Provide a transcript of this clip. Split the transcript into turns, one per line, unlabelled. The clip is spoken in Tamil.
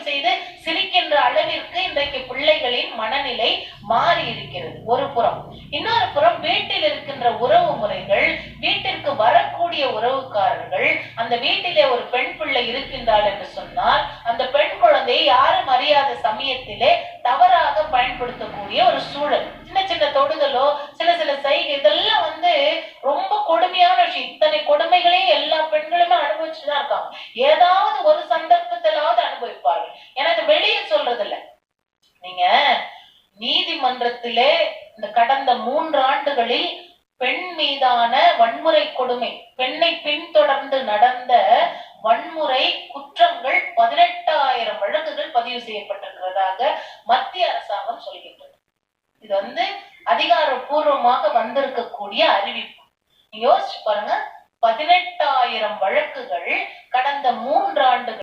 செய்து சிரிக்கின்ற அளவிற்கு இன்றைக்கு பிள்ளைகளின் மனநிலை மாறி இருக்கிறது ஒரு புறம். இன்னொரு புறம் வீட்டில் இருக்கின்ற உறவு முறைகள், வீட்டிற்கு வரக்கூடிய உறவுக்காரர்கள், அந்த வீட்டிலே ஒரு பெண் பிள்ளை இருக்கின்றாள் என்று சொன்னால் அந்த பெண் குழந்தையை யாரும் அறியாத சமயத்திலே தவறாக பயன்படுத்தக்கூடிய ஒரு சூழல். சின்ன சின்ன தொடுதலோ சில சில செய்கை இதெல்லாம் ரொம்ப கொடுமையான விஷயம். இத்தனை கொடுமைகளையும் எல்லா பெண்களுமே அனுபவிச்சுதான் இருக்காங்க. ஏதாவது ஒரு சந்தர்ப்பத்திலாவது அனுபவிப்பார்கள். ஏன்னா இது வெளியே சொல்றது இல்ல. நீங்க நீதிமன்றத்திலே இந்த கடந்த 3 ஆண்டுகளில் பெண் மீதான வன்முறை கொடுமை, பெண்ணை பின்தொடர்ந்து நடந்த வன்முறை குற்றங்கள் 18,000 வழக்குகள் பதிவு செய்யப்பட்டிருக்கிறதாக மத்திய அரசாங்கம் சொல்கின்றது. இது அதிகாரப்பூர்வமாக வந்திருக்கக்கூடிய அறிவிப்பு. யோசிச்சு பாருங்க, 18